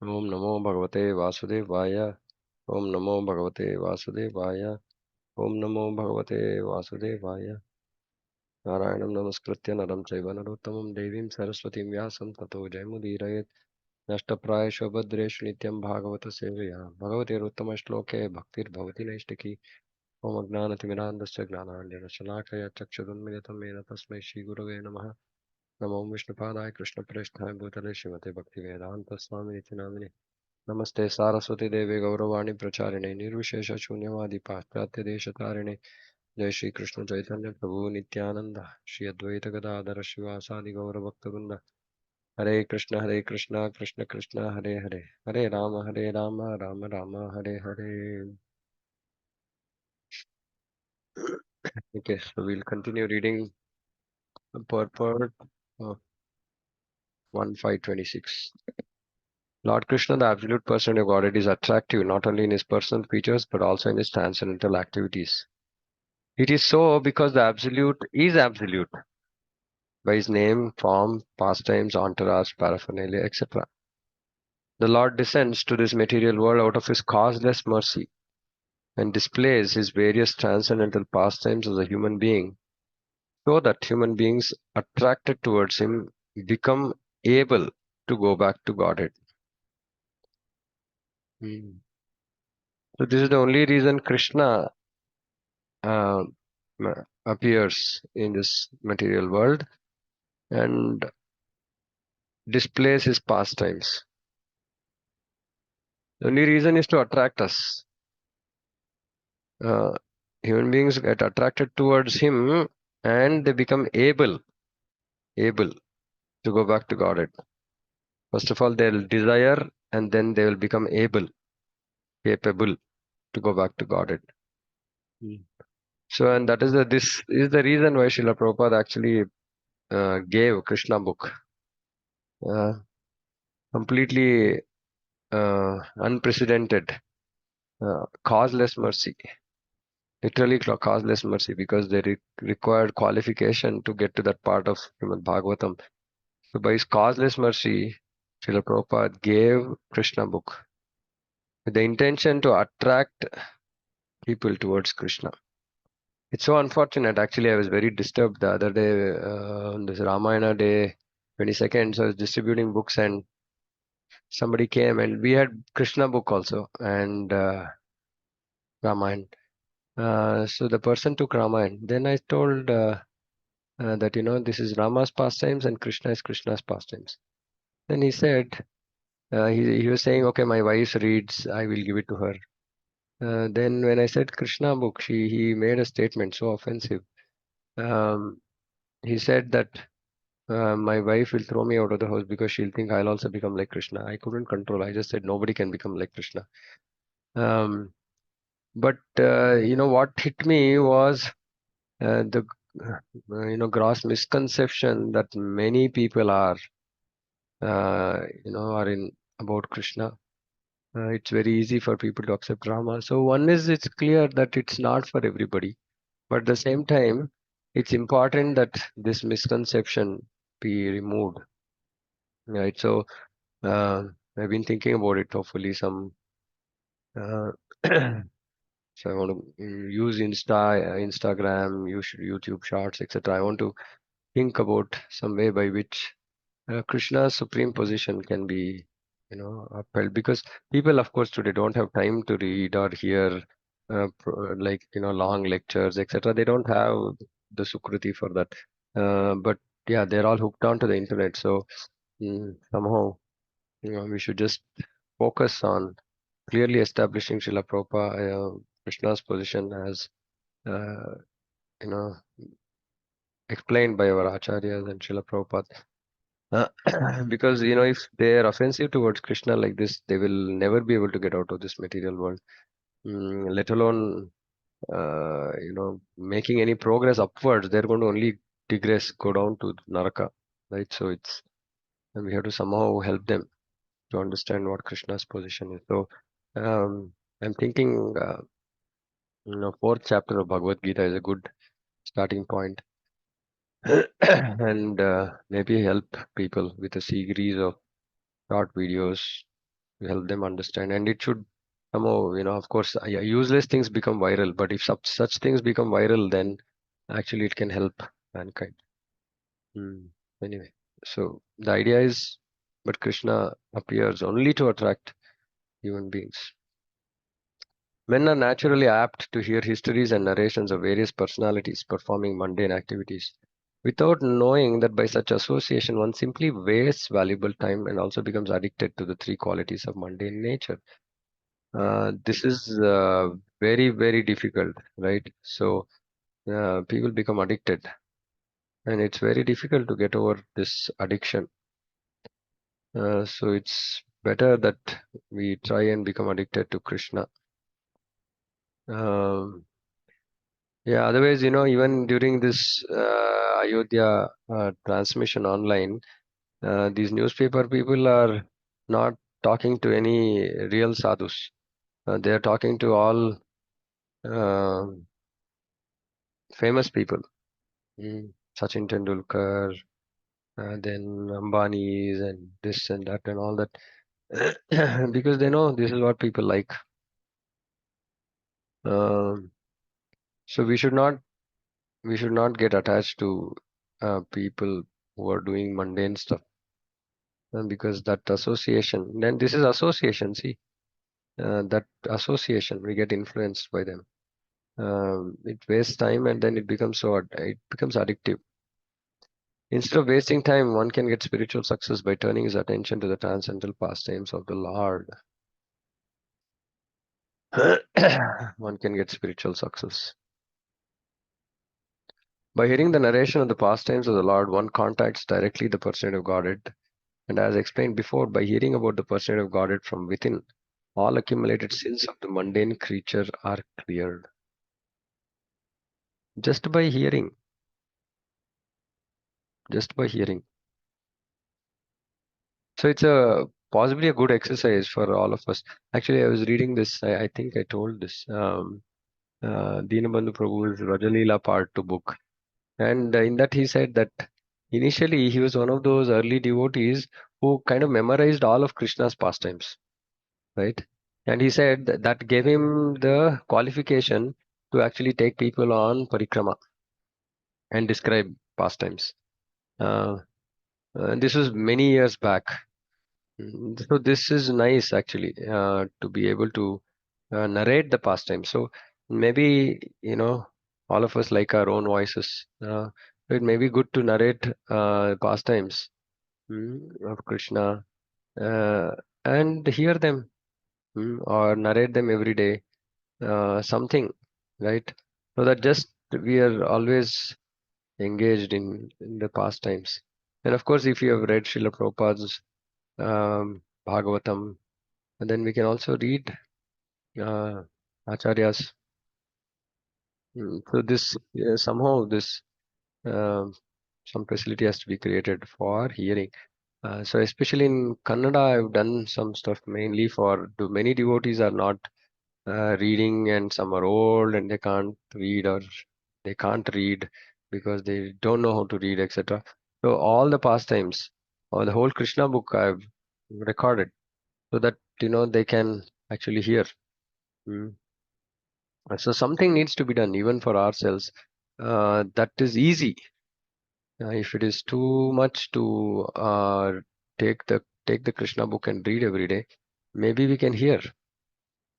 Om Namo Bhagavate Vasudevaya. Om Namo Bhagavate Vasudevaya. Om Namo Bhagavate Vasudevaya. Narayanam Namaskritya Naram Chaiva Narottamam Devim Saraswatim Vyasam Tato Jayamudhirayet. Nashtaprayasho Bhadreshu Nityam Bhagavata Sevaya. Bhagavate Ruttama Shloke Bhaktir Bhavati Naishtaki. Om Agnanatimirandasya Gnanandjana Shalakaya Chakshadunmilitam Mena Tasmai Shri Gurave Namaha. Namo Vishnupadaya Krishna Preshthaya Bhutale Shrimate Bhaktivedanta Swami Niti Namini. नमस्ते सारस्वती देवी गौरवाणी प्रचारिणे निर्विशेष शून्यवादी पाश्चात्य देश तारिणे जय श्री कृष्ण चैतन्य प्रभु नित्यानंद श्री अद्वैत गदाधर शिवासादि गौर भक्तवृंद हरे Krishna Krishna Krishna Hare Hare Hare Ram Ram Ram Hare Hare. Okay, so we'll continue reading purport of 1526. Lord Krishna, the absolute person of Godhead, is attractive not only in his personal features but also in his transcendental activities. It is so because the Absolute is absolute by his name, form, pastimes, entourage, paraphernalia, etc. The Lord descends to this material world out of his causeless mercy and displays his various transcendental pastimes as a human being so that human beings attracted towards him become able to go back to Godhead. Hmm. So this is the only reason Krishna uh, appears in this material world and displays his pastimes. The only reason is to attract us. Uh, Human beings get attracted towards him and they become able to go back to Godhead. First of all, they'll desire and then they will become capable to go back to Godhead. Mm. So, and that is this is the reason why Srila Prabhupada actually gave Krishna book. Completely unprecedented, causeless mercy. Literally causeless mercy, because they required qualification to get to that part of Srimad Bhagavatam. So by his causeless mercy, Srila Prabhupada gave Krishna book with the intention to attract people towards Krishna. It's so unfortunate. Actually, I was very disturbed the other day on this Ramayana day, 22nd. So I was distributing books and somebody came and we had Krishna book also and Ramayana. So the person took Ramayana. Then I told that this is Rama's pastimes and Krishna is Krishna's pastimes. Then he said he was saying, okay, my wife reads, I will give it to her. Then when I said Krishna book, he made a statement so offensive. He said that my wife will throw me out of the house because she'll think I'll also become like Krishna. I couldn't control. I just said nobody can become like Krishna. But what hit me was the gross misconception that many people are in about Krishna. It's very easy for people to accept Rama. So one is, it's clear that it's not for everybody, but at the same time, it's important that this misconception be removed. Right. So I've been thinking about it. Hopefully, uh, so I want to use Instagram, use YouTube Shorts, etc. I want to think about some way by which Krishna's supreme position can be, upheld, because people, of course, today don't have time to read or hear long lectures, etc. They don't have the sukruti for that. But yeah, they're all hooked onto the internet. So somehow, we should just focus on clearly establishing Srila Prabhupada, Krishna's position as, uh, you know, explained by our acharyas and Srila Prabhupada. Because if they are offensive towards Krishna like this, they will never be able to get out of this material world, let alone making any progress upwards. They're going to only digress, go down to Naraka, right? So and we have to somehow help them to understand what Krishna's position is. So um, I'm thinking, fourth chapter of Bhagavad Gita is a good starting point, and maybe help people with a series of short videos to help them understand. And it should somehow, of course, useless things become viral, but if such things become viral, then actually it can help mankind. Hmm. Anyway, so the idea is, but Krishna appears only to attract human beings. Men are naturally apt to hear histories and narrations of various personalities performing mundane activities without knowing that by such association one simply wastes valuable time and also becomes addicted to the three qualities of mundane nature. This is very, very difficult, right? So people become addicted, and it's very difficult to get over this addiction. So it's better that we try and become addicted to Krishna. Um, Yeah, otherwise, even during this Ayodhya transmission online, these newspaper people are not talking to any real sadhus. They are talking to all uh, famous people. Sachin Tendulkar, then Ambani's and this and that and all that, because they know this is what people like. Um, so we should not get attached to people who are doing mundane stuff. Because that association, then this is association, see, that association, we get influenced by them. It wastes time and then it becomes addictive. Instead of wasting time, one can get spiritual success by turning his attention to the transcendental pastimes of the Lord. One can get spiritual success. By hearing the narration of the pastimes of the Lord, one contacts directly the person of Godhead. And as explained before, by hearing about the person of Godhead from within, all accumulated sins of the mundane creature are cleared. Just by hearing, just by hearing. So it's a possibly a good exercise for all of us. Actually, I was reading this. I think I told this. Dinabandhu Prabhu's Rajalila Part 2 book. And in that he said that initially he was one of those early devotees who kind of memorized all of Krishna's pastimes, right? And he said that gave him the qualification to actually take people on parikrama and describe pastimes. Uh, this was many years back. So this is nice actually to be able to narrate the pastime. So maybe all of us like our own voices. It may be good to narrate pastimes of Krishna uh, and hear them or narrate them every day. Something, right? So that just we are always engaged in the pastimes. And of course, if you have read Srila Prabhupada's Bhagavatam, and then we can also read uh, Acharyas. So this somehow this uh, some facility has to be created for hearing. So especially in Kannada, I've done some stuff mainly for many devotees are not reading, and some are old and they can't read because they don't know how to read, etc. So all the pastimes or the whole Krishna book I've recorded so that they can actually hear. Mm. So something needs to be done even for ourselves. That is easy. If it is too much to take the Krishna book and read every day, maybe we can hear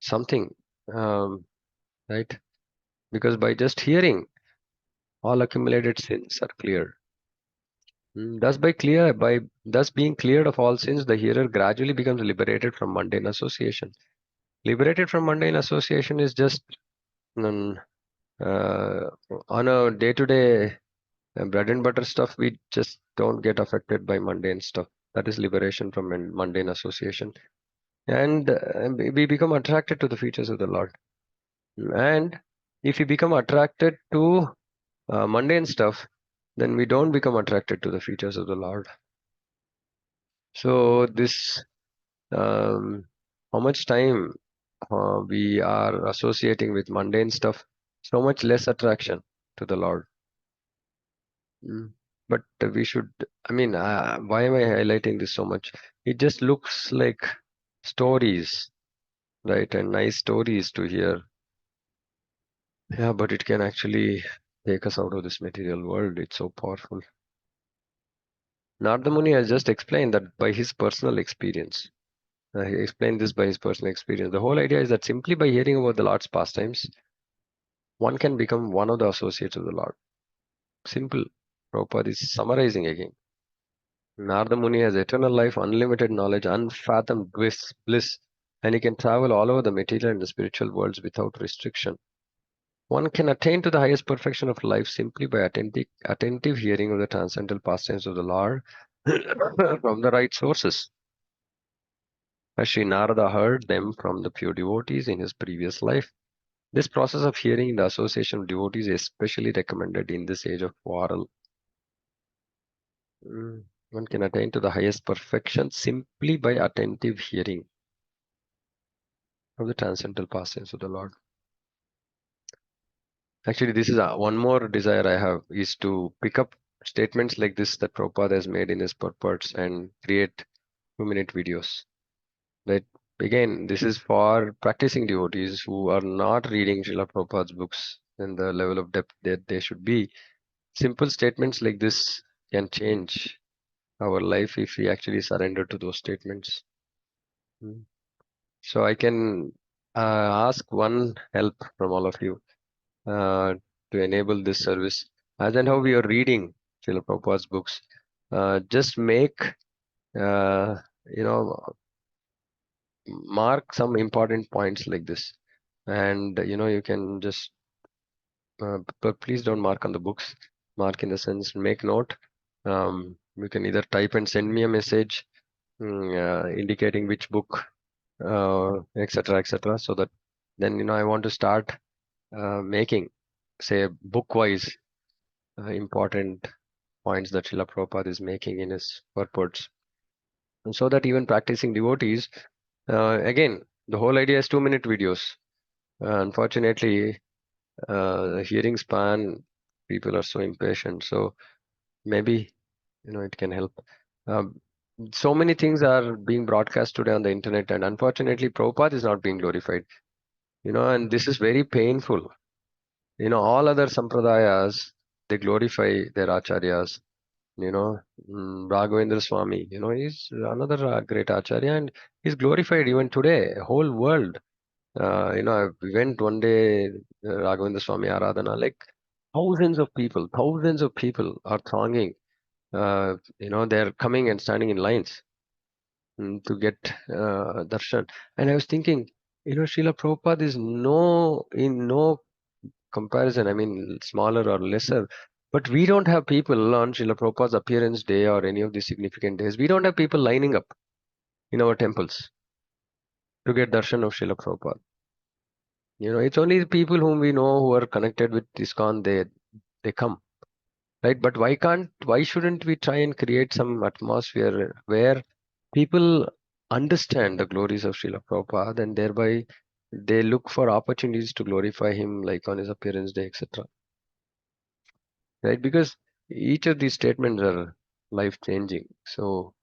something, um, right? Because by just hearing, all accumulated sins are cleared. Thus being cleared of all sins, the hearer gradually becomes liberated from mundane association. Liberated from mundane association is just mm, uh, on a day-to-day bread and butter stuff. We just don't get affected by mundane stuff. That is liberation from mundane association, and we become attracted to the features of the Lord. And if we become attracted to mundane stuff, then we don't become attracted to the features of the Lord. So this, um, how much time we are associating with mundane stuff, so much less attraction to the Lord. Mm. But we should, I mean, why am I highlighting this so much? It just looks like stories, right? And nice stories to hear. Yeah, but it can actually take us out of this material world. It's so powerful. Narada Muni has just explained that by his personal experience. He explained this by his personal experience. The whole idea is that simply by hearing about the Lord's pastimes, one can become one of the associates of the Lord. Simple. Prabhupada is summarizing again. Narada Muni has eternal life, unlimited knowledge, unfathomed bliss, and he can travel all over the material and the spiritual worlds without restriction. One can attain to the highest perfection of life simply by attentive hearing of the transcendental pastimes of the Lord from the right sources. As Sri Narada heard them from the pure devotees in his previous life, this process of hearing the association of devotees is especially recommended in this age of oral. One can attain to the highest perfection simply by attentive hearing of the transcendental pastimes of the Lord. Actually, this is one more desire I have is to pick up statements like this that Prabhupada has made in his purports and create 2-minute videos. Right? Again, this is for practicing devotees who are not reading Srila Prabhupada's books in the level of depth that they should be. Simple statements like this can change our life if we actually surrender to those statements. Mm. So I can ask one help from all of you uh, to enable this service. As and how we are reading Srila Prabhupada's books, just make you know mark some important points like this, and you can just but please don't mark on the books. Mark in the sense make note. You can either type and send me a message indicating which book, etc., etc. So that then I want to start making, say, book-wise important points that Srila Prabhupada is making in his purports. And so that even practicing devotees, again, the whole idea is 2-minute videos. Unfortunately, the hearing span, people are so impatient. So maybe, it can help. Um, so many things are being broadcast today on the internet, and unfortunately, Prabhupada is not being glorified. And this is very painful. All other sampradayas, they glorify their acharyas. Raghavendra Swami, he's another great acharya, and he's glorified even today, whole world. I went one day, Raghavendra Swami Aradhana, like thousands of people are thronging. They're coming and standing in lines to get darshan. And I was thinking, Srila Prabhupada is in no comparison, I mean, smaller or lesser. But we don't have people on Srila Prabhupada's appearance day or any of the significant days. We don't have people lining up in our temples to get darshan of Srila Prabhupada. It's only the people whom we know who are connected with ISKCON, they come, right? But why shouldn't we try and create some atmosphere where people understand the glories of Srila Prabhupada and thereby they look for opportunities to glorify him, like on his appearance day, etc. Right? Because each of these statements are life changing. So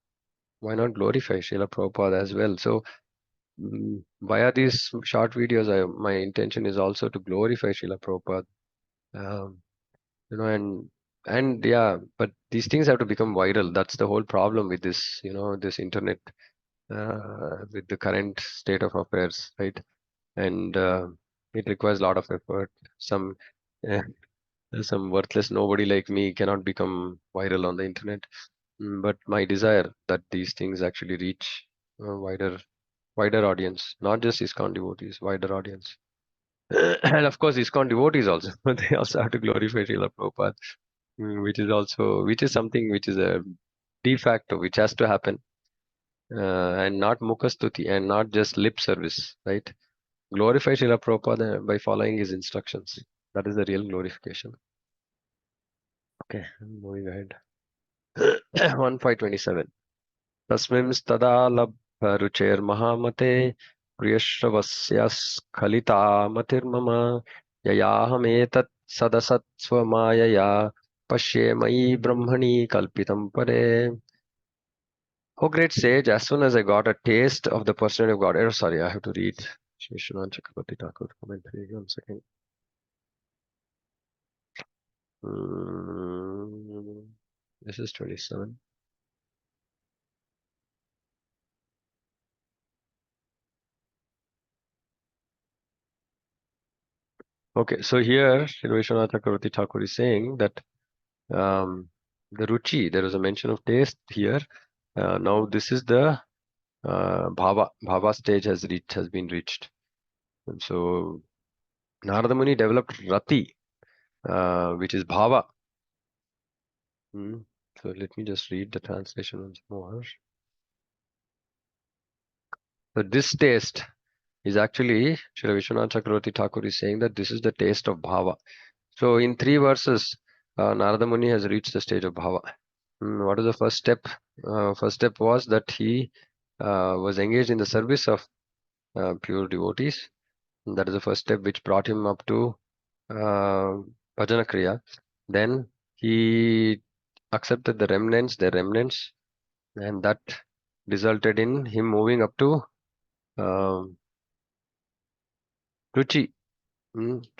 why not glorify Srila Prabhupada as well? So via these short videos, my intention is also to glorify Srila Prabhupada. Um, and yeah, but these things have to become viral. That's the whole problem with this internet, with the current state of affairs, right? And it requires a lot of effort. Uh, some worthless nobody like me cannot become viral on the internet. But my desire that these things actually reach a wider audience, not just ISKCON devotees, wider audience. And of course, ISKCON devotees also, they also have to glorify Srila Prabhupada, which is something which is a de facto, which has to happen, and not mukastuti, and not just lip service, right? Glorify Srila Prabhupada by following his instructions. That is the real glorification. Okay, moving ahead. 1527. तस्मिंस्तदा लब्धरुचेर्महामते प्रियश्रवस्यस्खलितामतिर्मम ययाहमेतत् सदसत्स्वमायया पश्ये मयि ब्रह्मणि कल्पितं परे. Oh, great sage, as soon as I got a taste of the personality of God. Oh, sorry, I have to read Vishwanath Chakrabarti Thakur commentary. 1 second. Mm, this is 27. Okay, so here Sri Vishwanath Chakrabarti Thakur is saying that the ruchi, there is a mention of taste here. Now this is the bhava stage has been reached. And so Narada Muni developed rati, which is bhava. Hmm. So let me just read the translation once more. So this taste is actually, Sri Vishwanath Chakravarti Thakur is saying that this is the taste of bhava. So in 3 verses, Narada Muni has reached the stage of bhava. What is the first step? First step was that he was engaged in the service of pure devotees. That is the first step which brought him up to bhajana kriya. Then he accepted their remnants, and that resulted in him moving up to um, ruchi.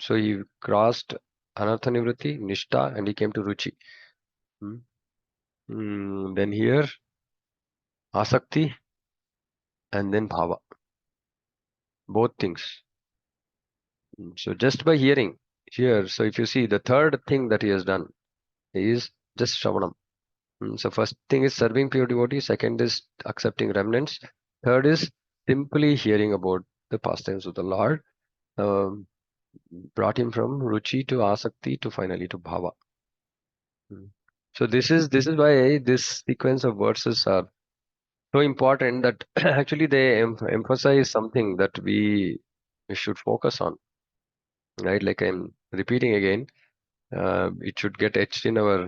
So he crossed anartha nivritti, nishta, and he came to ruchi. Mm. Then here asakti and then bhava, both things. So just by hearing here, so if you see the third thing that he has done is just shravanam. So first thing is serving pure devotees, second is accepting remnants, third is simply hearing about the pastimes of the Lord. Um, Brought him from ruchi to asakti to finally to bhava. Mm. So this is why this sequence of verses are so important that actually they emphasize something that we should focus on, right? Like I'm repeating again, it should get etched in our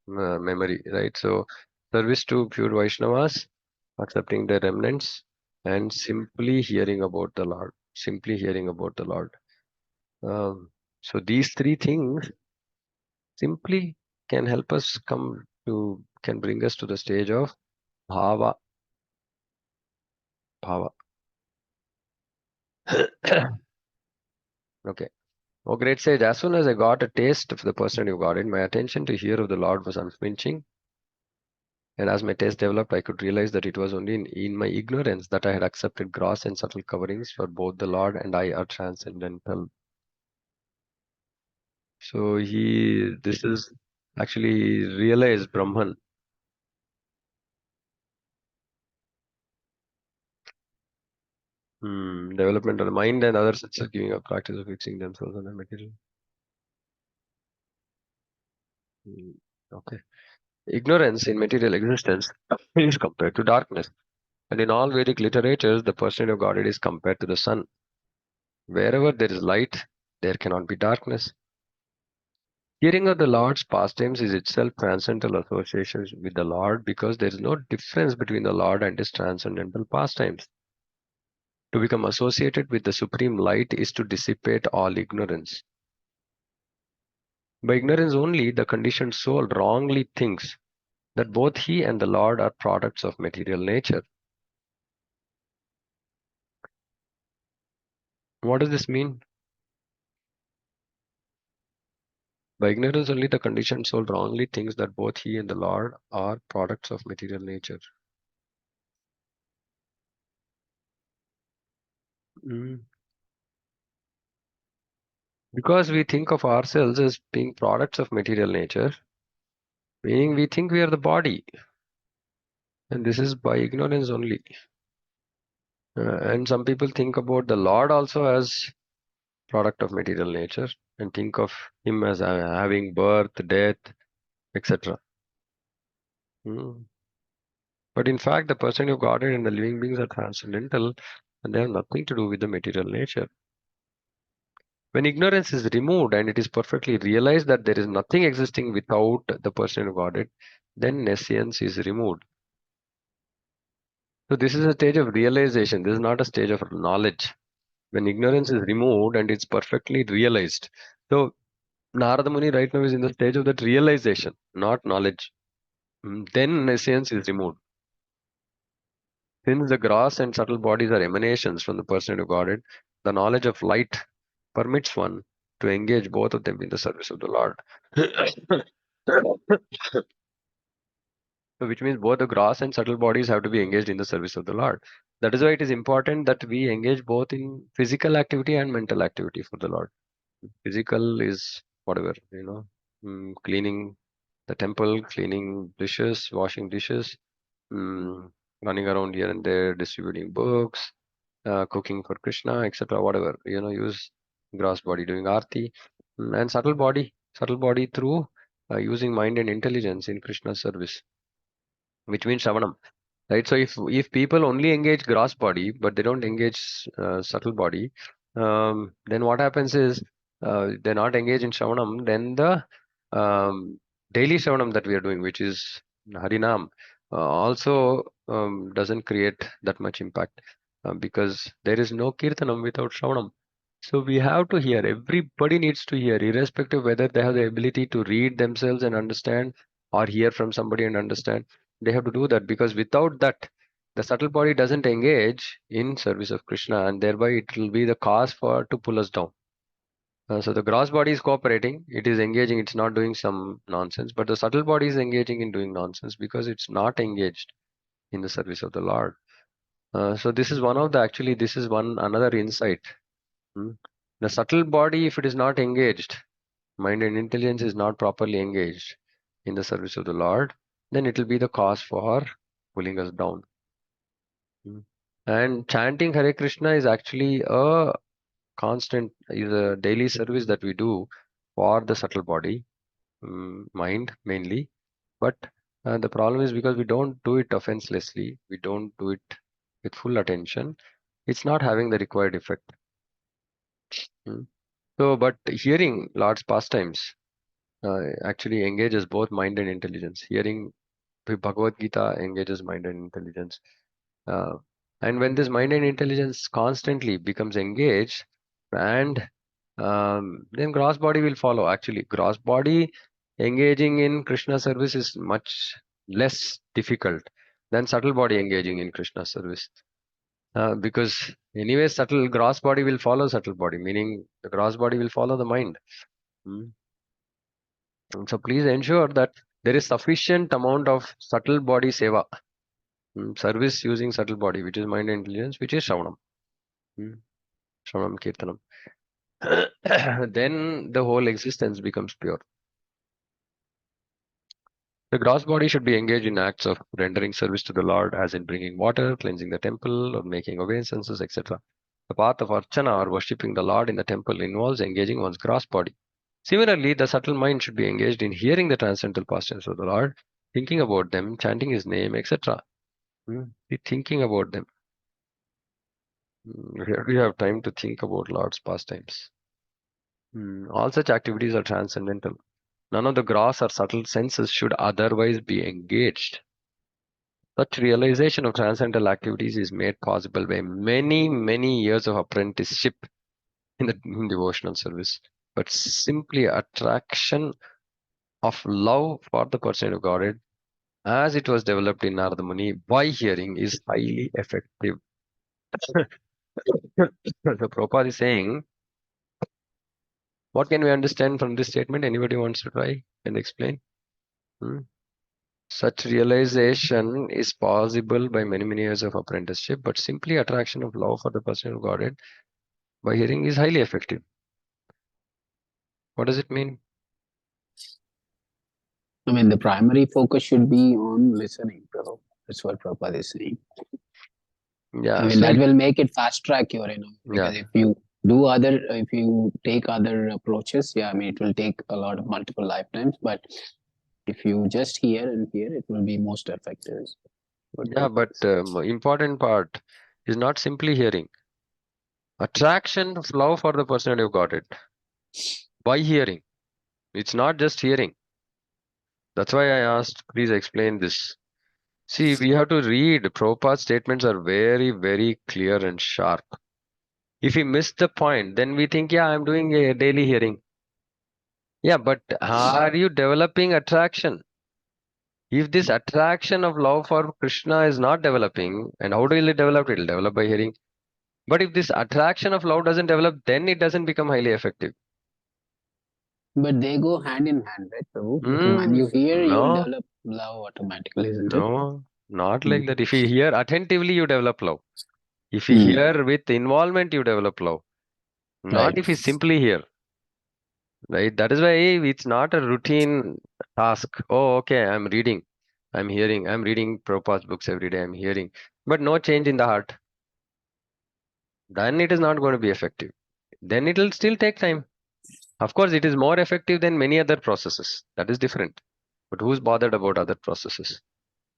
memory, right? So service to pure Vaishnavas, accepting the remnants, and simply hearing about the Lord. Simply hearing about the Lord. Um, so these three things simply can help us can bring us to the stage of bhava. Bhava. Okay. Oh, great sage. As soon as I got a taste of the person you got in, my attention to hear of the Lord was unflinching. And as my taste developed, I could realize that it was only in my ignorance that I had accepted gross and subtle coverings for both the Lord and I are transcendental. So this is actually realized Brahman. Development of the mind and other senses giving up practice of fixing themselves on the material. Hmm, Okay. Ignorance in material existence is compared to darkness. And in all Vedic literatures, the personality of Godhead is compared to the sun. Wherever there is light, there cannot be darkness. Hearing of the Lord's pastimes is itself transcendental association with the Lord because there is no difference between the Lord and his transcendental pastimes. To become associated with the supreme light is to dissipate all ignorance. By ignorance only, the conditioned soul wrongly thinks that both he and the Lord are products of material nature. What does this mean? By ignorance only, the conditioned soul wrongly thinks that both he and the Lord are products of material nature. Mm. Because we think of ourselves as being products of material nature, meaning we think we are the body, and this is by ignorance only. And some people think about the Lord also as product of material nature and think of him as having birth, death, etc. Mm. But in fact, the person you Godhead and the living beings are transcendental and they have nothing to do with the material nature. When ignorance is removed and it is perfectly realized that there is nothing existing without the person of Godhead, then nescience is removed. So this is a stage of realization. This is not a stage of knowledge. When ignorance is removed and it's perfectly realized. So Narada Muni right now is in the stage of that realization, not knowledge. Then nescience is removed. Since the gross and subtle bodies are emanations from the personality of Godhead, the knowledge of light permits one to engage both of them in the service of the Lord. So which means both the gross and subtle bodies have to be engaged in the service of the Lord. That is why it is important that we engage both in physical activity and mental activity for the Lord. Physical is whatever, cleaning the temple, cleaning dishes, washing dishes, mm, running around here and there, distributing books, cooking for Krishna, etc. Whatever, use gross body doing arti, and subtle body through using mind and intelligence in Krishna's service, which means Shravanam. Right. So if people only engage gross body, but they don't engage subtle body, then what happens is they're not engaged in Shravanam. Then the daily Shravanam that we are doing, which is Harinam, also doesn't create that much impact because there is no Kirtanam without Shravanam. So we have to hear. Everybody needs to hear, irrespective whether they have the ability to read themselves and understand or hear from somebody and understand. They have to do that because without that, the subtle body doesn't engage in service of Krishna, and thereby it will be the cause for to pull us down. So the gross body is cooperating, it is engaging, it's not doing some nonsense, but the subtle body is engaging in doing nonsense because it's not engaged in the service of the Lord. So this is one of the actually this is one another insight. Hmm. The subtle body, if it is not engaged, mind and intelligence is not properly engaged in the service of the Lord, then it will be the cause for pulling us down. Mm. And chanting Hare Krishna is actually a constant, is a daily service that we do for the subtle body, mind mainly. But the problem is because we don't do it offenselessly, we don't do it with full attention, it's not having the required effect. Mm. So, but hearing Lord's pastimes actually engages both mind and intelligence. Hearing Bhagavad Gita engages mind and intelligence. Uh, and when this mind and intelligence constantly becomes engaged, and then gross body will follow. Actually, gross body engaging in Krishna service is much less difficult than subtle body engaging in Krishna service. Because anyway, subtle gross body will follow subtle body, meaning the gross body will follow the mind. Mm. And so please ensure that there is sufficient amount of subtle body seva, service using subtle body, which is mind and intelligence, which is Shravanam. Mm. Shravanam Kirtanam. Then the whole existence becomes pure. The gross body should be engaged in acts of rendering service to the Lord, as in bringing water, cleansing the temple, or making obeisances, etc. The path of archana or worshipping the Lord in the temple involves engaging one's gross body. Similarly, the subtle mind should be engaged in hearing the transcendental pastimes of the Lord, thinking about them, chanting His name, etc. Be thinking about them. We have time to think about Lord's pastimes. All such activities are transcendental. None of the gross or subtle senses should otherwise be engaged. Such realization of transcendental activities is made possible by many, many years of apprenticeship in devotional service. But simply attraction of love for the person of Godhead, as it was developed in Narada Muni by hearing, is highly effective. So Prabhupada is saying, what can we understand from this statement? Anybody wants to try and explain? Hmm? Such realization is possible by many, many years of apprenticeship, but simply attraction of love for the person of Godhead by hearing is highly effective. What does it mean? I mean, the primary focus should be on listening, bro. That's what Prabhupada is saying. Yeah, I mean, so that it, will make it fast track your, yeah, because if you take other approaches, yeah, I mean, it will take a lot of multiple lifetimes. But if you just hear and hear, it will be most effective. Is what yeah, Prabhupada but is saying. important part is not simply hearing. Attraction of love for the personality of Godhead by hearing. It's not just hearing. That's why I asked, please explain this. See, we have to read. Prabhupada's statements are very, very clear and sharp. If we miss the point, then we think, yeah, I'm doing a daily hearing. Yeah, but are you developing attraction? If this attraction of love for Krishna is not developing, and how will it develop? It will develop by hearing. But if this attraction of love doesn't develop, then it doesn't become highly effective. But they go hand in hand, right, Prabhu? When Mm, you hear, you will no, develop love automatically, isn't it? no, not Mm. like that. If you hear attentively, you develop love. If you Mm. hear with involvement, you develop love. Not Right. if you simply hear, right? That is why it's not a routine task. Oh, okay, I'm reading, I'm hearing, I'm reading Prabhupada's books every day, I'm hearing, but no change in the heart. Then it is not going to be effective. Then it will still take time. Of course, it is more effective than many other processes. That is different. But who's bothered about other processes,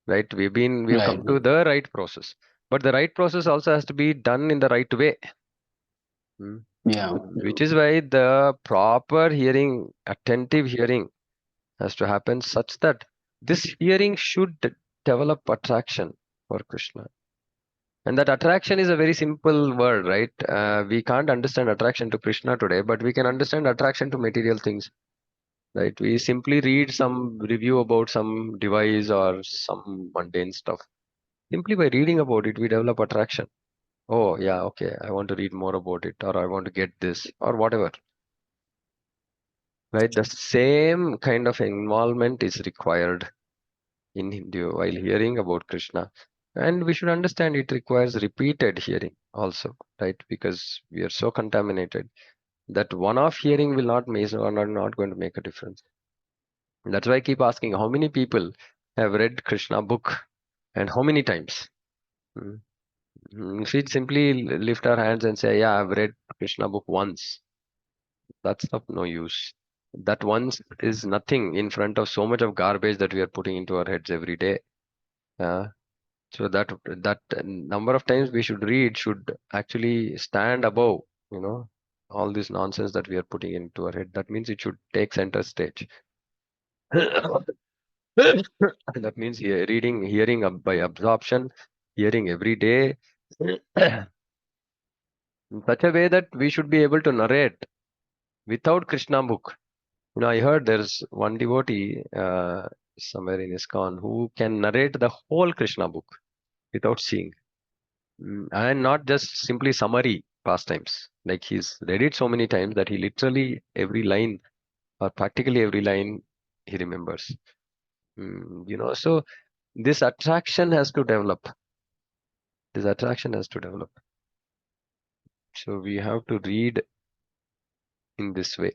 right? We've Right. come to the right process, but the right process also has to be done in the right way. Hmm. Yeah. Which is why the proper hearing, attentive hearing, has to happen such that this hearing should develop attraction for Krishna. And that attraction is a very simple word, right? We can't understand attraction to Krishna today, but we can understand attraction to material things, right? We simply read some review about some device or some mundane stuff. Simply by reading about it, we develop attraction. Oh, yeah, okay, I want to read more about it, or I want to get this, or whatever, right? The same kind of involvement is required in Hindu while hearing about Krishna. And we should understand it requires repeated hearing also, right? Because we are so contaminated that one off hearing will not make or not going to make a difference. That's why I keep asking how many people have read Krishna book and how many times? Mm. If we simply lift our hands and say, yeah, I've read Krishna book once, that's of no use. That once is nothing in front of so much of garbage that we are putting into our heads every day. Uh, So that number of times we should read should actually stand above, you know, all this nonsense that we are putting into our head. That means it should take center stage. That means reading, hearing by absorption, hearing every day, in such a way that we should be able to narrate without Krishna book. You know, I heard there's one devotee somewhere in ISKCON who can narrate the whole Krishna book without seeing. And not just simply summary pastimes. Like he's read it so many times that he literally every line or practically every line he remembers. You know, so this attraction has to develop. This attraction has to develop. So we have to read in this way.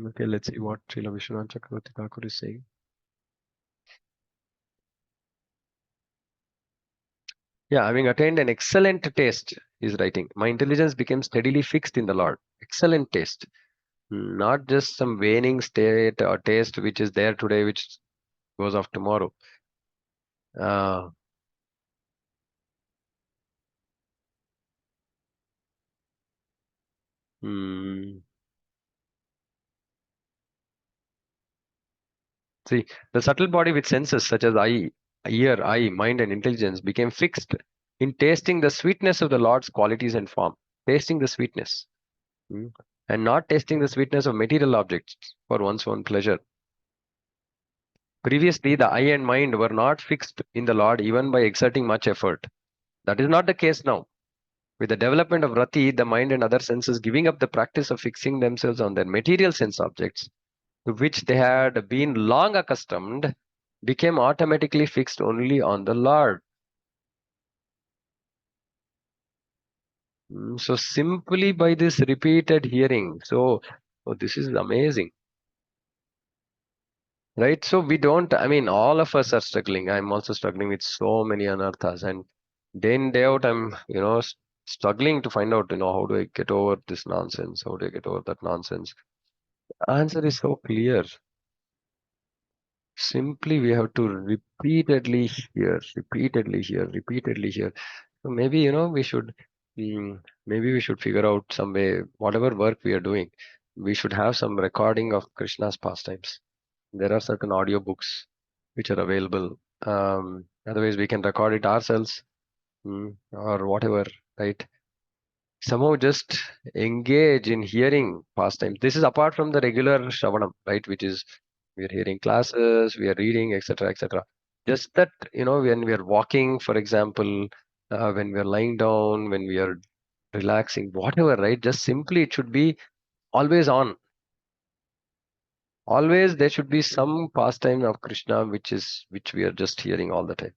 Okay, let's see what Srila Vishwanath Chakravarti Thakur is saying. Yeah, having attained an excellent taste, he's writing. My intelligence became steadily fixed in the Lord. Excellent taste. Not just some waning state or taste which is there today, which goes off tomorrow. Uh, hmm. See, the subtle body with senses such as eye, mind, and intelligence became fixed in tasting the sweetness of the Lord's qualities and form, tasting the sweetness, hmm, and not tasting the sweetness of material objects for one's own pleasure. Previously, the eye and mind were not fixed in the Lord even by exerting much effort. That is not the case now. With the development of rati, the mind and other senses giving up the practice of fixing themselves on their material sense objects, to which they had been long accustomed, became automatically fixed only on the Lord. So simply by this repeated hearing, so this is amazing, right? So we don't, I mean, all of us are struggling. I'm also struggling with so many anarthas, and day in, day out, I'm, struggling to find out, how do I get over this nonsense? How do I get over that nonsense? Answer is so clear. Simply, we have to repeatedly hear, repeatedly hear. So maybe, maybe we should figure out some way, whatever work we are doing, we should have some recording of Krishna's pastimes. There are certain audio books which are available. Otherwise, we can record it ourselves, or whatever, right? Somehow just engage in hearing pastimes. This is apart from the regular Shravanam, right? Which is We are hearing classes, we are reading, etc., etc. Just that, when we are walking, for example, when we are lying down, when we are relaxing, whatever, right? Just simply it should be always on. Always there should be some pastime of Krishna which we are just hearing all the time.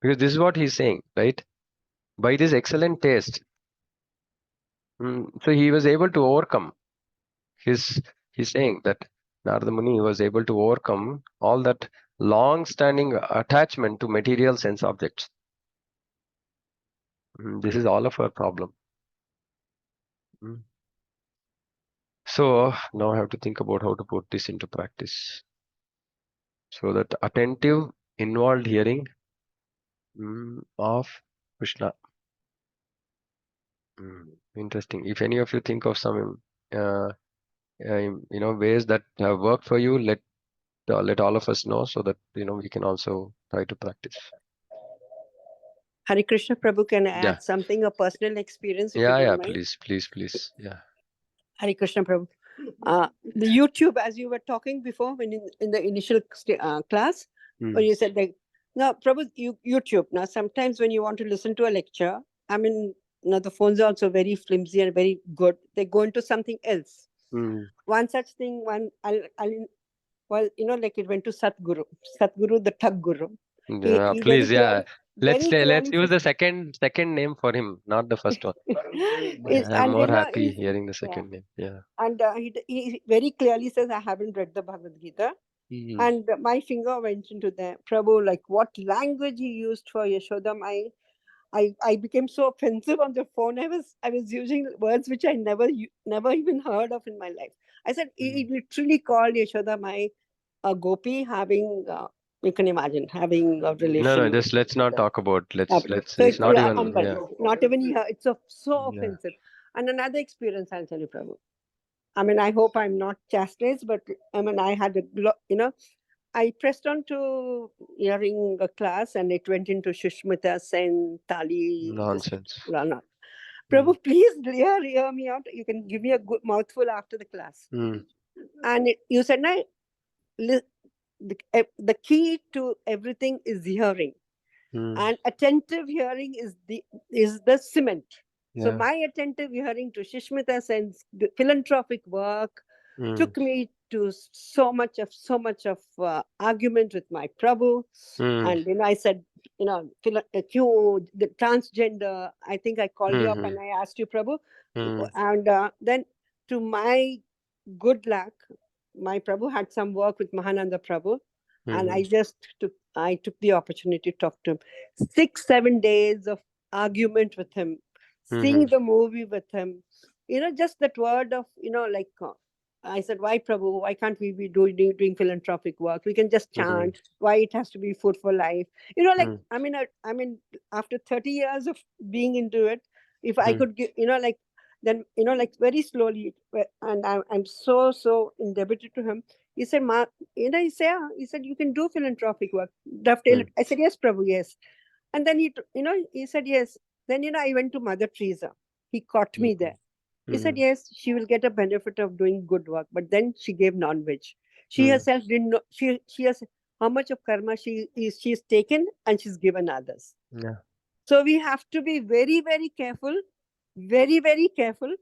Because this is what he's saying, right? By this excellent taste. So he was able to overcome his he's saying that Narada Muni was able to overcome all that long standing attachment to material sense objects. This is all of our problem. Mm. So now I have to think about how to put this into practice. So that attentive, involved hearing of Krishna. Interesting. If any of you think of some, ways that have worked for you, let all of us know so that we can also try to practice. Hare Krishna Prabhu, can I Yeah, add something, a personal experience, if you yeah, don't yeah. mind? Please. Yeah. Hare Krishna Prabhu. The YouTube, as you were talking before, when in the initial class, when you said like, now Prabhu, YouTube. Now sometimes when you want to listen to a lecture, I mean, now the phones are also very flimsy and very good. They go into something else. One such thing, well, like it went to Satguru, the Thug Guru. Yeah, He very please, yeah. clearly, very Let's clearly use says, the second name for him, not the first one. I'm and more then happy he's, hearing the yeah. second name. Yeah. And he very clearly says, I haven't read the Bhagavad Gita. And my finger went into the Prabhu, like what language he used for Yashodam. I became so offensive on the phone. I was using words which I never even heard of in my life. I said he literally called Yashodam a gopi, having you can imagine having a No, relation. just let's not talk about. Let's. So It's it's not even. Yeah. not even here. It's so Yeah. offensive. And another experience I'll tell you, Prabhu. I mean, I hope I'm not chastised, but I mean, I had I pressed on to hearing a class and it went into Shushmita Sen, Tali, this, Nonsense. Rana. Prabhu, please hear me out. You can give me a good mouthful after the class. And you said, no, the key to everything is hearing. And attentive hearing is the cement. So my attentive hearing to Shishmita Sen's philanthropic work took me to so much of argument with my Prabhu. And I said, the transgender, I think I called you up and I asked you, Prabhu. And then to my good luck, my Prabhu had some work with Mahananda Prabhu. And I took the opportunity to talk to him. 6-7 days of argument with him, seeing the movie with him. Just that word of, like, I said, why Prabhu? Why can't we be doing philanthropic work? We can just chant. Why it has to be food for life? I mean, after 30 years of being into it, if I could give, then, like very slowly, and I'm so indebted to him. He said, he said, you can do philanthropic work. Dovetail it. I said, yes, Prabhu, yes. And then he said, yes. Then, I went to Mother Teresa. He caught me there. He said, yes, she will get a benefit of doing good work. But then she gave non-veg. She herself didn't know, she has how much of karma she's taken and she's given others. Yeah. So we have to be very, very careful, very, very careful,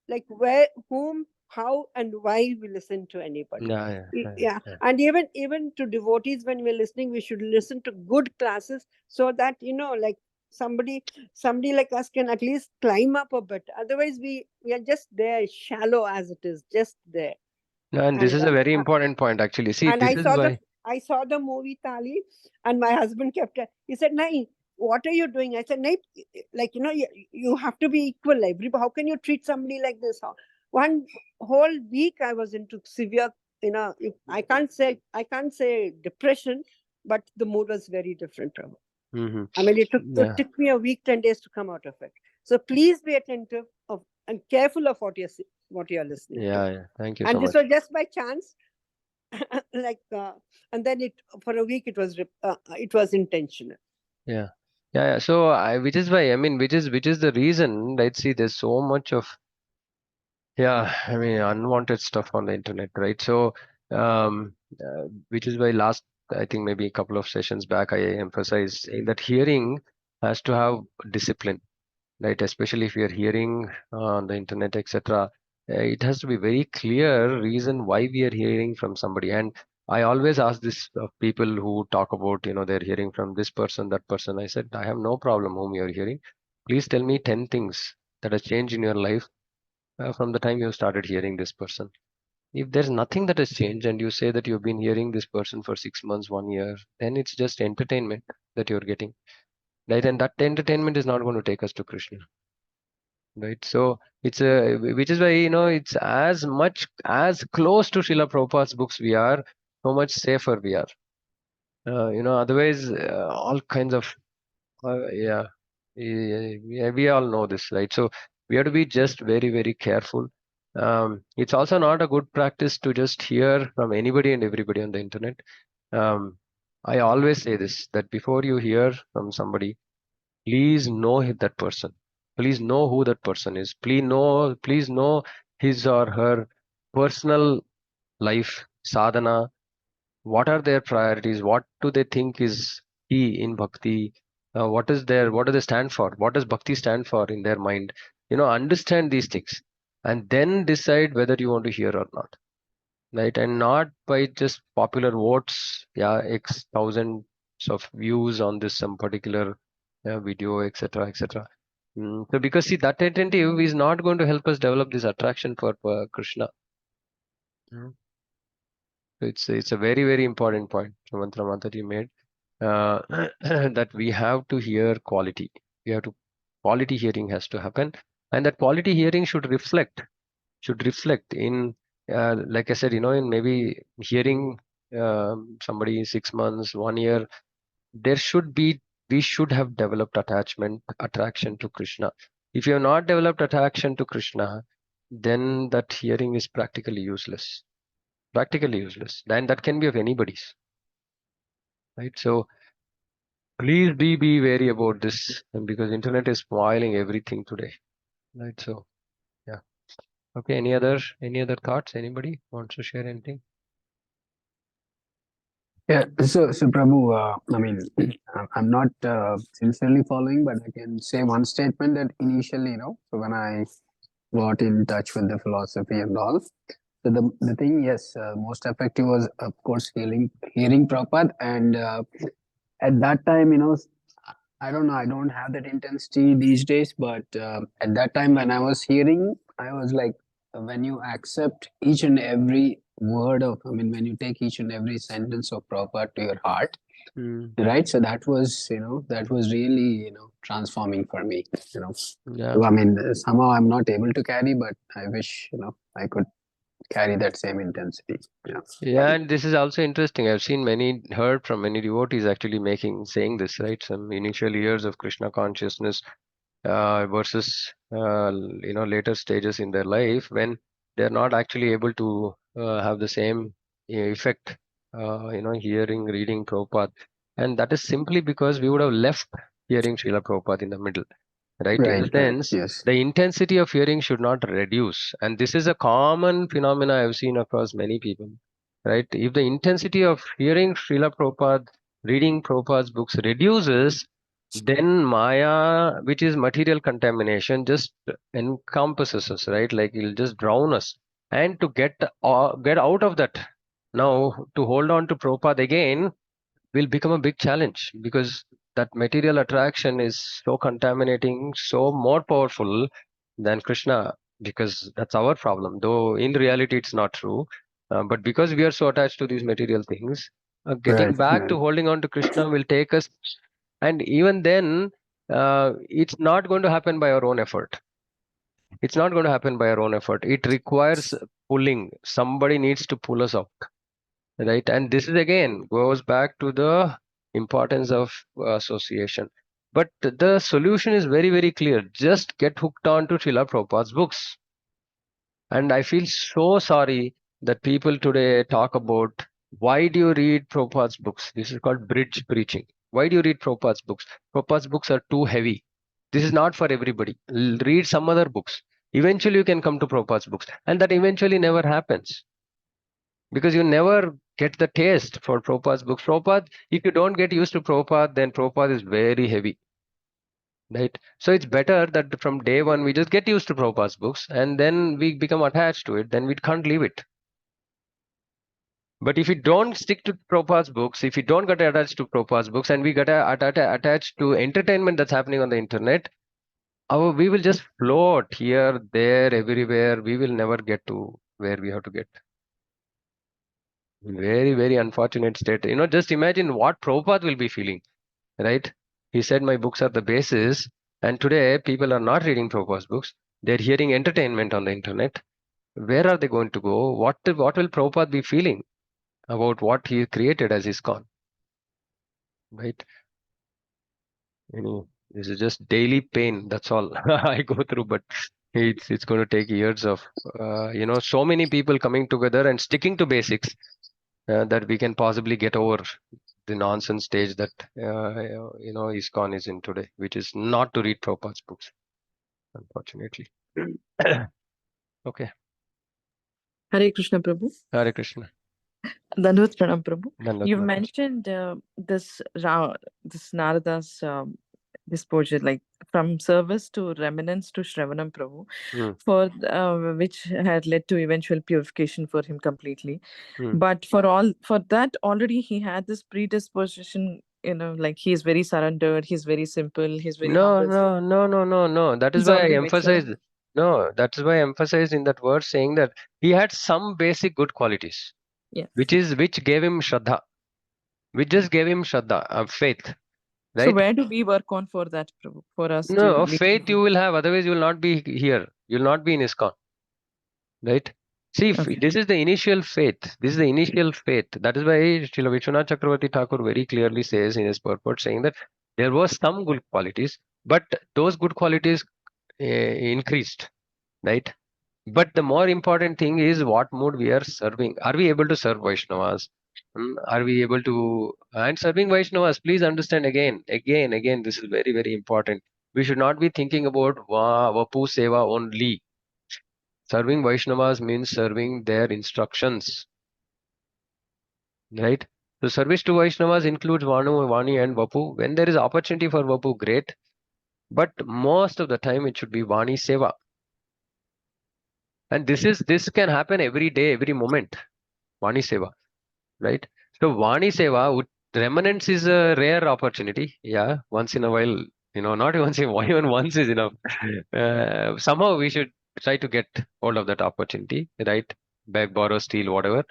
like where, whom, how, and why we listen to anybody. Yeah. And even to devotees, when we're listening, we should listen to good classes so that like somebody like us can at least climb up a bit. Otherwise, we are just there, shallow as it is, just there. No, and this is a very important point, actually. See, And this is why. I saw the movie Tali, and my husband kept. He said, "Nai, what are you doing?" I said, "Nai, like you have to be equal. How can you treat somebody like this?" One whole week I was into severe. I can't say depression, but the mood was very different. I mean, it took me a week, 10 days to come out of it. So please be attentive and careful of what you're listening to. Yeah. Thank you And so this much. was just by chance. Like and then for a week it was intentional. Yeah. So which is why, I mean, which is the reason, right? See, there's so much of, I mean, unwanted stuff on the internet, right? So which is why last, I think maybe a couple of sessions back, I emphasized saying that hearing has to have discipline, right? Especially if you're hearing on the internet, etc. It has to be very clear reason why we are hearing from somebody. And I always ask this of people who talk about, they're hearing from this person, that person. I said, I have no problem whom you're hearing. Please tell me 10 things that has changed in your life from the time you started hearing this person. If there's nothing that has changed and you say that you've been hearing this person for 6 months, 1 year, then it's just entertainment that you're getting, right? And that entertainment is not going to take us to Krishna, right? So it's which is why, it's as much as close to Srila Prabhupada's books we are, so much safer we are. Otherwise, all kinds of, yeah, yeah, we all know this, right? So we have to be just very, very careful. It's also not a good practice to just hear from anybody and everybody on the internet. Um, I always say this, that before you hear from somebody, please know that person. Please know who that person is. Please know his or her personal life, sadhana. What are their priorities? What do they think is key in bhakti? What do they stand for? What does bhakti stand for in their mind? Understand these things and then decide whether you want to hear or not, right? And not by just popular votes, yeah, X thousands of views on this some particular video, etc., etc. So because see, that attentive is not going to help us develop this attraction for Krishna. Mm. So it's a very, very important point, Mantra that you made, uh, that we have to hear quality. We have to Quality hearing has to happen, and that quality hearing should reflect in, like I said, in maybe hearing somebody 6 months, 1 year, there should be we should have developed attraction to Krishna. If you have not developed attraction to Krishna, then that hearing is practically useless. Practically useless. And that can be of anybody's, right? So please be wary about this, because internet is spoiling everything today, right? So yeah. Okay. Any other thoughts? Anybody wants to share anything? Yeah, so Prabhu, I mean, I'm not sincerely following, but I can say one statement that initially, so when I got in touch with the philosophy and all, so the thing, yes, most effective was, of course, hearing Prabhupada, and at that time, I don't know, I don't have that intensity these days, but at that time when I was hearing, I was like, when you accept each and every word of, I mean, when you take each and every sentence of Prabhupada to your heart, Mm, right? So that was really, transforming for me, yeah. So, I mean, somehow I'm not able to carry, but I wish, I could carry that same intensity. Yeah. Yeah, and this is also interesting. I've heard from many devotees actually saying this, right? Some initial years of Krishna consciousness versus later stages in their life when they're not actually able to have the same effect, hearing, reading Prabhupada, and that is simply because we would have left hearing Srila Prabhupada in the middle, right? In the Right, right. sense, Yes. the intensity of hearing should not reduce, and this is a common phenomena I've seen across many people, right? If the intensity of hearing Srila Prabhupada, reading Prabhupada's books reduces, then Maya, which is material contamination, just encompasses us, right? Like it'll just drown us. And to get out of that, now to hold on to Prabhupada again will become a big challenge, because that material attraction is so contaminating, so more powerful than Krishna, because that's our problem. Though in reality it's not true, but because we are so attached to these material things, getting Right, back right. to holding on to Krishna will take us, and even then, it's not going to happen by our own effort. It's not going to happen by our own effort. It requires pulling. Somebody needs to pull us out, right? And this is again goes back to the importance of association. But the solution is very, very clear. Just get hooked on to Srila Prabhupada's books. And I feel so sorry that people today talk about, why do you read Prabhupada's books? This is called bridge preaching. Why do you read Prabhupada's books? Prabhupada's books are too heavy. This is not for everybody. Read some other books. Eventually, you can come to Prabhupada's books. And that eventually never happens. because you never get the taste for Prabhupada's books. Prabhupada, if you don't get used to Prabhupada, then Prabhupada is very heavy. Right? So it's better that from day one we just get used to Prabhupada's books and then we become attached to it, then we can't leave it. But if you don't stick to Prabhupada's books, if you don't get attached to Prabhupada's books and we get attached to entertainment that's happening on the internet, we will just float here, there, everywhere. We will never get to where we have to get. Very, very unfortunate state. Just imagine what Prabhupada will be feeling, right? He said, my books are the basis. And today, people are not reading Prabhupada's books. They're hearing entertainment on the internet. Where are they going to go? What will Prabhupada be feeling about what he created as ISKCON, right? This is just daily pain. That's all I go through. But it's going to take years of, so many people coming together and sticking to basics that we can possibly get over the nonsense stage that ISKCON is in today, which is not to read Prabhupada's books, unfortunately. Okay. Hare Krishna Prabhu. Hare Krishna. Dandavad Pranam Prabhu. Dandavad You Pranam. mentioned this Narada's disposure, like from service to remnants to Shravanam Prabhu, for which had led to eventual purification for him completely. But for that already he had this predisposition, like he is very surrendered, he's very simple, he's very humble. No. That is He's why I already emphasized. matured. No, that is why I emphasized in that verse saying that he had some basic good qualities, Yes. which gave him Shraddha, which just gave him Shraddha, faith. Right? So where do we work on for that, Prabhu? For us No, to faith you will have, otherwise you will not be here. You will not be in ISKCON. Right? See, Okay. this is the initial faith. This is the initial faith. That is why Srila Vishwanath Chakravarti Thakur very clearly says in his purport, saying that there was some good qualities, but those good qualities increased, right? But the more important thing is what mode we are serving. Are we able to serve Vaishnavas? Are we able to, and serving Vaishnavas, please understand again, this is very, very important. We should not be thinking about Vapu Seva only. Serving Vaishnavas means serving their instructions, right? So service to Vaishnavas includes Vanu, Vani and Vapu. When there is opportunity for Vapu, great. But most of the time it should be Vani Seva. And this can happen every day, every moment. Vani Seva, right? So Vani Seva, remnants is a rare opportunity. Yeah, once in a while, not once in a while, even once is enough. Somehow we should try to get hold of that opportunity, right? Beg, borrow, steal, whatever,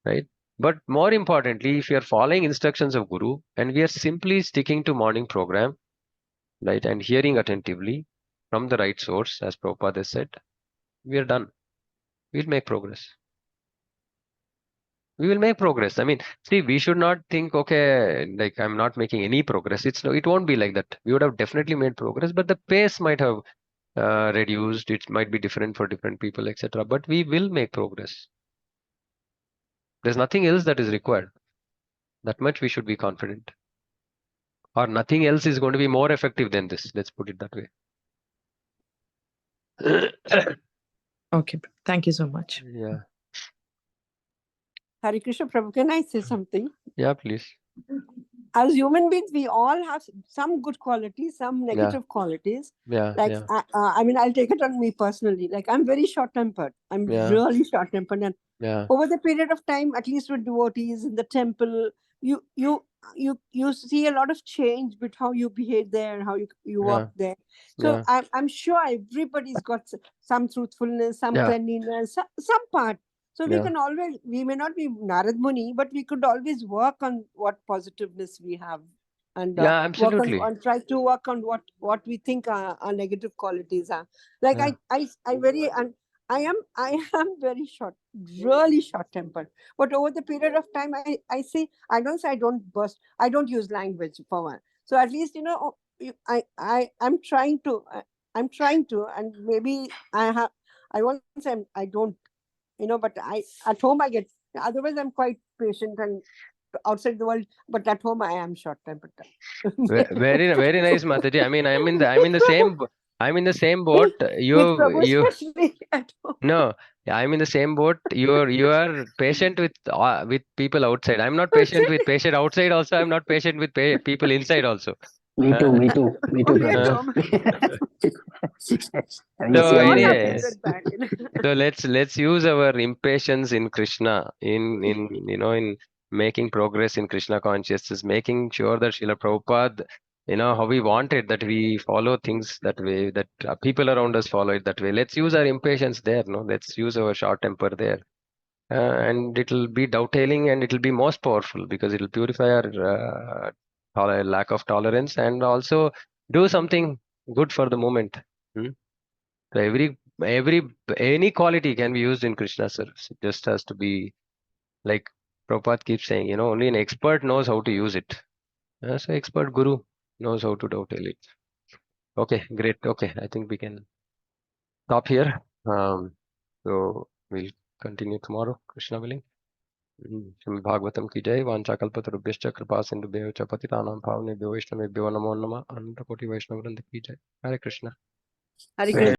right? But more importantly, if you are following instructions of Guru and we are simply sticking to morning program, right, and hearing attentively from the right source, as Prabhupada has said, we are done. We'll make progress. We will make progress. I mean, see, we should not think, okay, like I'm not making any progress. It won't be like that. We would have definitely made progress, but the pace might have reduced. It might be different for different people, etc. But we will make progress. There's nothing else that is required. That much we should be confident. Or nothing else is going to be more effective than this. Let's put it that way. Okay. Thank you so much. Yeah. Hare Krishna Prabhu, can I say something? Yeah, please. As human beings, we all have some good qualities, some negative qualities. Yeah. Like, Yeah. I mean, I'll take it on me personally. Like, I'm very short-tempered. I'm really short-tempered. And over the period of time, at least with devotees in the temple, you see a lot of change with how you behave there, how you walk there. So I'm sure everybody's got some truthfulness, some cleanliness, some part. So we can always, we may not be Narad Muni, but we could always work on what positiveness we have, and absolutely. try to work on what we think our negative qualities are. Like I am very really short tempered. But over the period of time, I say, I don't say I don't burst. I don't use language for one. So at least I'm trying to, and maybe I won't say I don't. But at home I get, otherwise I'm quite patient and outside the world, but at home I am short tempered. Very, very nice, Mataji. I mean, I'm in the I'm in the same boat. With You, Prabhu you, especially at home. no, I'm in the same boat. You are patient with people outside. I'm not patient with patient outside. Also, I'm not patient with people inside. Also. Me too, Uh, me too, me too, We are Prabhu. uh, normal. Having the so We same all have day. good yes. and bad. So let's use our impatience in Krishna, in in making progress in Krishna consciousness, making sure that Srila Prabhupada, how we want it, that we follow things that way, that people around us follow it that way. Let's use our impatience there, no? Let's use our short temper there, and it'll be dovetailing, and it'll be most powerful because it'll purify our lack of tolerance, and also do something good for the moment. Hmm? So every any quality can be used in Krishna service. It just has to be like Prabhupada keeps saying, only an expert knows how to use it. So expert guru knows how to dovetail it. Okay, great. Okay, I think we can stop here. So we'll continue tomorrow, Krishna willing. Shrimad Bhagavatam की जय वाञ्छाकल्पतरुभ्यश्च कृपा सिन्धुभ्यः च पतितानां पावनेभ्यो वैष्णवेभ्यो नमो नमः अनंत कोटि वैष्णव वृंद की जय हरे कृष्ण Hare Krishna.